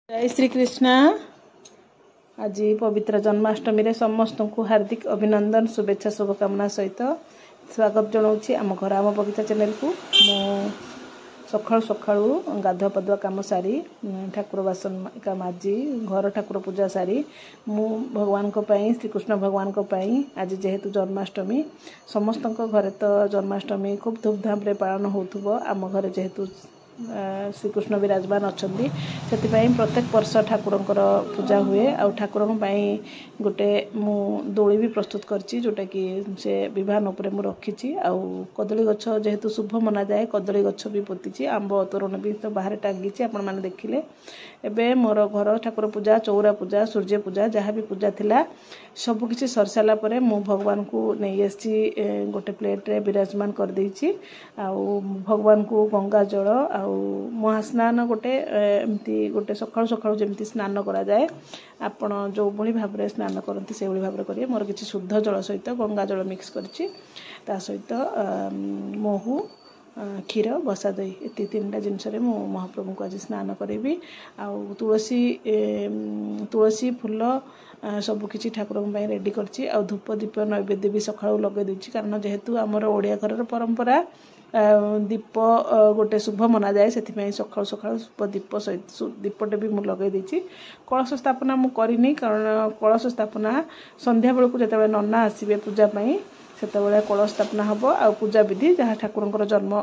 जय श्री कृष्ण। आज पवित्र जन्माष्टमी रे समस्त को हार्दिक अभिनंदन शुभेच्छा शुभकामना सहित स्वागत जनाऊँ आम घर आम बगीचा चैनल को। मु सकाळु सकाळु गाधुआ पाधुआ काम सारी ठाकुर बासन का माजी घर ठाकुर पूजा सारी मु भगवान को पाई श्रीकृष्ण भगवान को पाई आज जेहेतु जन्माष्टमी समस्त घरे तो जन्माष्टमी खूब धूमधाम रे पालन होथुबो। आम घरे जेहेतु श्रीकृष्ण विराजमान अच्छा से प्रत्येक वर्ष ठाकुर पूजा हुए आ ठाकुर गोटे मु दोली भी प्रस्तुत करची जोटा कि से विवाहन उपर मु रखी आउ कदली गछ जेहेतु शुभ मना जाए कदली गछ भी पोती आंब तोरण भी तो बाहर टांगी आपण मैंने देखिले। एबे मोर घर ठाकुर पूजा चौरा पूजा सूर्य पूजा जहाँ भी पूजा थिला सबकिछि सर सारा पर मु भगवान को नहीं आसी गोटे प्लेट रे विराजमान कर देछि आउ भगवान को गंगा जल आउ महास्नान गोटे एमती गोटे सकाळु सकाळु जेमती स्नान करा जाए आपण जो भली भाव में स्नान करती से भाव में करिए। मोर किछि शुद्ध जल सहित गंगा जल मिक्स करछि ता सहित महू क्षीर बसा दही ये तीन टा जिनस महाप्रभु को आज स्नान करी आउ तुलसी फूल सबकि ठाकुर रेडी करछि आउ धूप दीप नैवेद्य भी सकाळु लगे देछि कारण जेहेतु आमर ओडिया घर परंपरा दीप गोटे शुभ मना जाए से सकाळु सकाळु दीप सहित दीपटे भी मुझे लगे देछि। कलश स्थापना मु करनी कारण कलश स्थापना संध्या बेलू जो नना आसबे पूजापाई से कलश स्थापना हम आ पूजा विधि जहाँ ठाकुर जन्म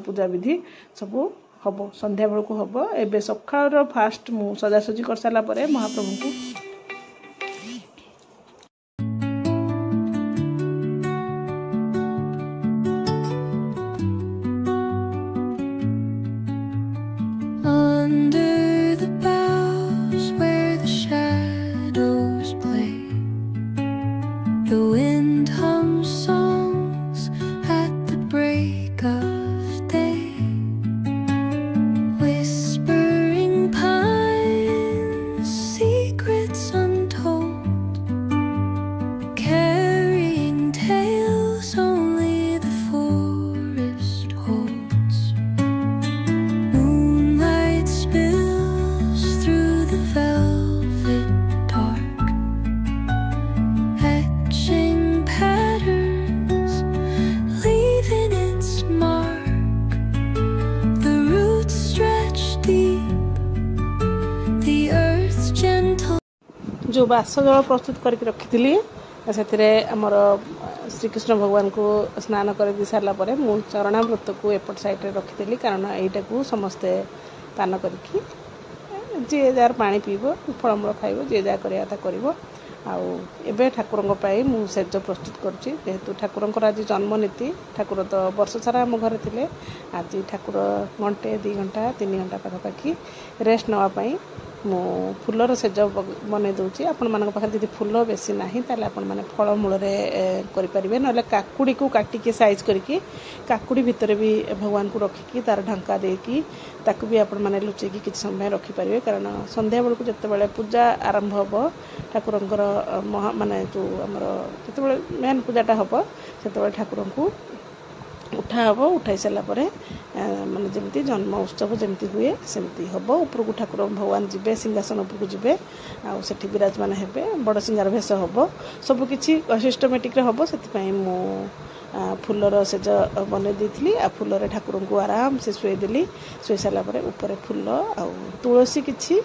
पूजा विधि सबू हम संध्या बेलू हम। एबे सकाळ फास्ट मु सजासजी कर सारा पर महाप्रभु को जो बास जल प्रस्तुत करके रखी से आमर श्रीकृष्ण भगवान को स्नान कर सारा पर मु चरणामृत को एपट साइड रखी कारण यहीटा को समस्ते पान करके जी जार पानी पीब फलमूल खाइब जी जहाँ कर आबे ठाकुर मु सेज प्रस्तुत करुच्ची जेहेतु ठाकुर आज जन्मनीति ठाकुर तो वर्ष सारा आम घर थे आज ठाकुर घंटे 2 घंटा 3 घंटा पाखापाखि रेस्ट नापी मु फुलर सेज बन दूसरी आपण मान पाखे जी फूल बेसी ना ताले आपण मैंने फलमूल करें ना काकुड़ी को काटिकी साइज करके काकुड़ी भितर भी भगवान को रखिकी तार ढंका देकी ताकू भी आपण मैंने लुचेकी किसी समय रखिपारे कारण संध्या बेलू जिते पूजा आरंभ हम ठाकुर महा माने जो आमर जिते मेन पूजाटा हम से ठाकुर को उठा हम उठाई सारापर माने जमती जन्म उत्सव जमती हुए सेमती हम ऊपर को ठाकुर भगवान जी सिंहासन उपरको जी आठी विराजमान हे बड़ सिंगार भेष हम सबकि सिस्टमेटिक हम से मु फूलर सेज बन दी आ फूलर ठाकुर को आराम से शुदेली शुई सारापर ऊपर फूल आ तुलसी किछि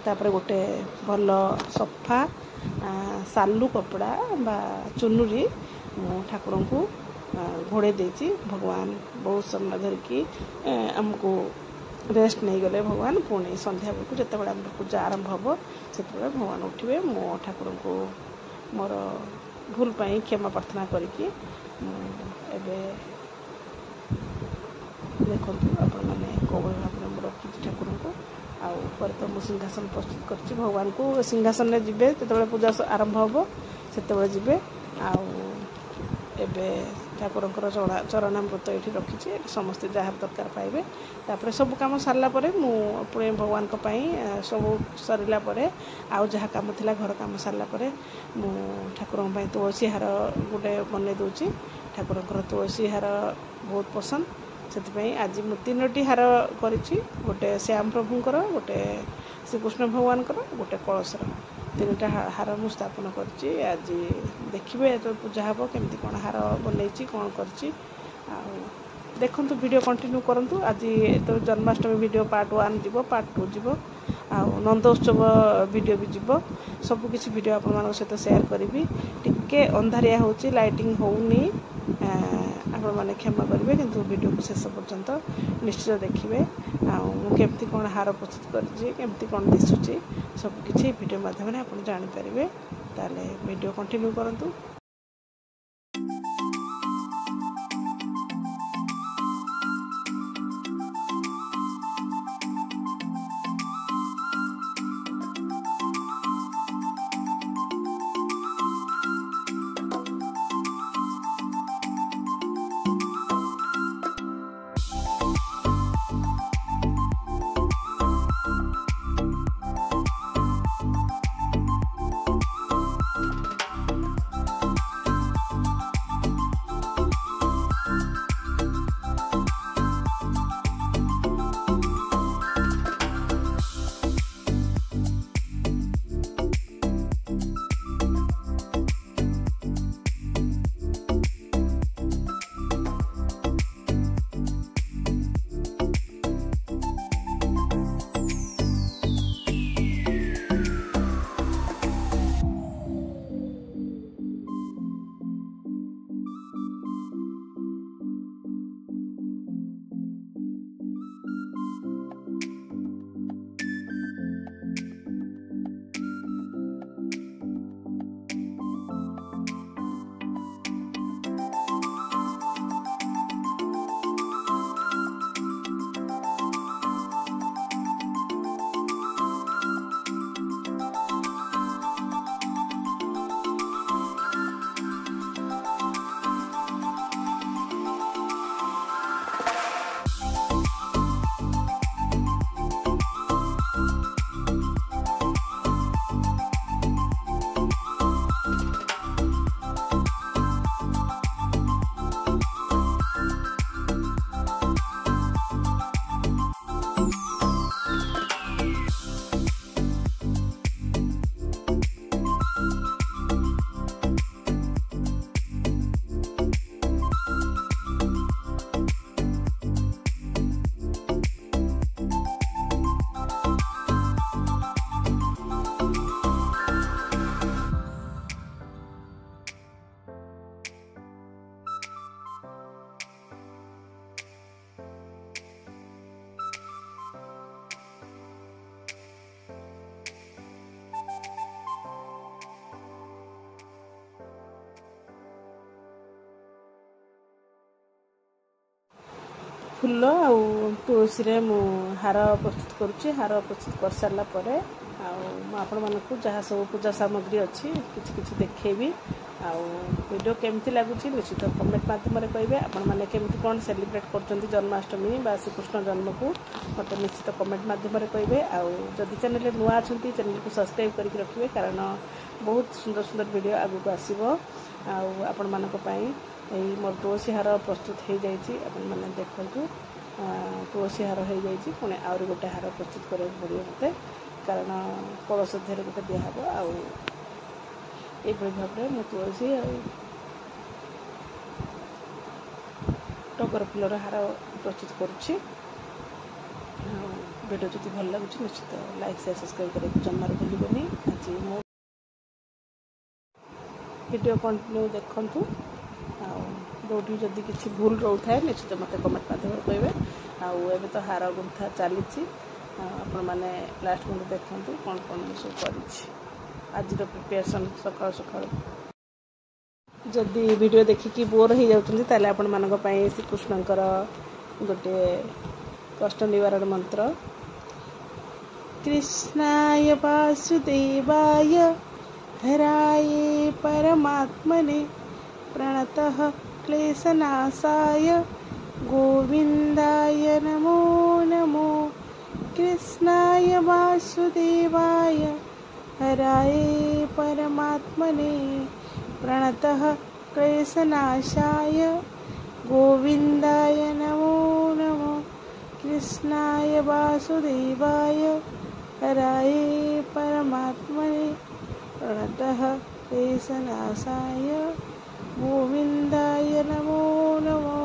तापर गोटे भल सफा सालू कपड़ा बा चुनुरी ठाकुर को घोड़े देती भगवान बहुत समय धरिकी आमको रेस्ट नहीं गले भगवान पुणी संध्या बेलू जिते आम पूजा आरंभ हम से भगवान उठे मो ठाकुर को मोर भूल पाई क्षमा प्रार्थना करके देखु आपण मैंने कौ भाव में रखी ठाकुर को आउ तो मु सिंहासन प्रस्तुत कर भगवान को सिंहासन में जीवे जो पूजा आरंभ हम से जीवे एबे ठाकुर चरणामृत ये रखी समस्ते जहाँ दरकार पाइबे तापर सब कम सारा पर पुणे भगवान को सब सरला आउ जहाँ कम थिला घर कम सारा पर मु ठाकुर तुलसी हार गोटे बन दूची ठाकुर तुलसी हार बहुत पसंद से आज मु 3टी हार करिछि गोटे श्याम प्रभुंकर गोटे श्रीकृष्ण भगवान गोटे कलशर 3टा हार मु स्थापन करिछि। आज देखिए तो पूजा हम केमती कौन हार बनई कौन कर देखु वीडियो कंटिन्यू करंतु। आज तो जन्माष्टमी वीडियो पार्ट 1 जीवो पार्ट 2 जीवो नंदोत्सव वीडियो भी जीवो सबकिछि वीडियो आपण सहित शेयर करी। टिके अंधारिया होची लाइटिंग होउनी आपण माने क्षमा करेंगे किंतु वीडियो को शेष पर्यंत निश्चित देखिए केमती कौन हार प्रस्तुत करमती कौन दिशुची सबकिछि वीडियो माध्यम आप जानीपारे। ताले वीडियो कंटिन्यू करंतु। फूल आउ तुलसी रे मु हार प्रस्तुत करुच्ची। हार प्रस्तुत कर सारा पर आपण मानक जहाँ सब पूजा सामग्री अच्छी किसी किसी देखेबी वीडियो केमती लगुच निश्चित कमेंट माध्यम कहे आपण मैंने केमती कौन सेलिब्रेट कर जन्माष्टमी बा श्रीकृष्ण जन्म को मत निश्चित कमेंट माध्यम कहे। आदि चैनल नुआ अच्छा चैनल को सब्सक्राइब करके रखिए कारण बहुत सुंदर सुंदर वीडियो आगू आसो आपण मानक मोर तुलसी हार प्रस्तुत हो जाइए मैंने देखु तुलसी हार हो जाइए पुणी आउरी गोटे हार प्रस्तुत करा पड़े मत कारण कलश देहरे गोटे दिहब ये भाव में तुलसी टगर फूलर हार प्रस्तुत करुच्ची। वीडियो जब भल लगुच निश्चित लाइक शेयर सब्सक्राइब करके जमार भूलि। आज मो वीडियो कंटिन्यू देखु जोटी जदि किसी भूल रोता है निश्चित मत कमेंट माध्यम कहे। आए तो हार गुंथा चली आपण मैंने लास्ट में देखु कौन कौन सब कर आज प्रिपेरेसन सकाल सकाल जदि वीडियो देखिकी बोर हो जाते आपण मान श्रीकृष्णकर गोटे कष्ट निवारण मंत्र कृष्णाय वासुदेवाय हराय परमात्मने प्रणतः क्लेशनाशाय गोविंदाय नमो नमो। कृष्णाय वासुदेवाय हराय परमात्मने प्रणतः क्लेशनाशाय गोविंदाय नमो नमः। कृष्णाय वासुदेवाय हराये परमात्मने प्रणतः क्लेशनाशाय गोविंदाय नमो नमः।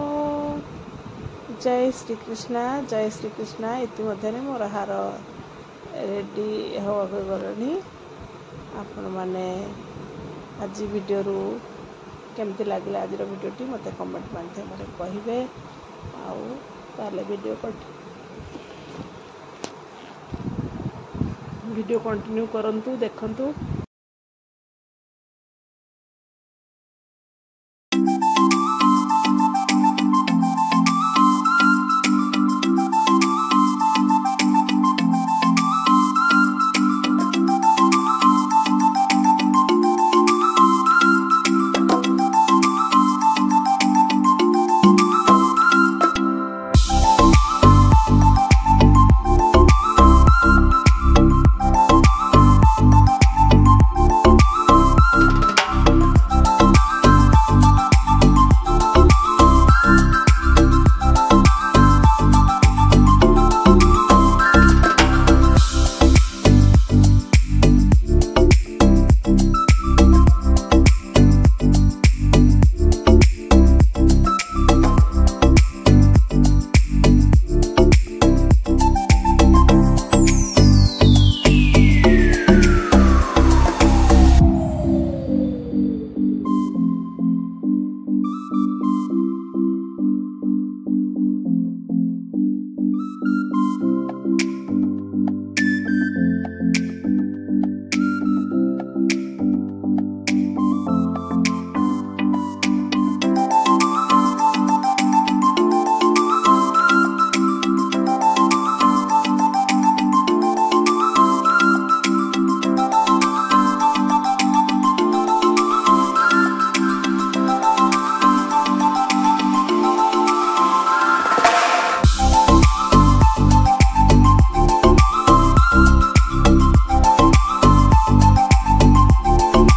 जय श्री कृष्णा। इतिमध्य मोर हार रेडी हवा गलानी। आपण मैंने आज वीडियो केमती लगे आज वीडियोटी मत कमेंट माध्यम कहे आउ वीडियो कंटिन्यू करंतु देखंतु।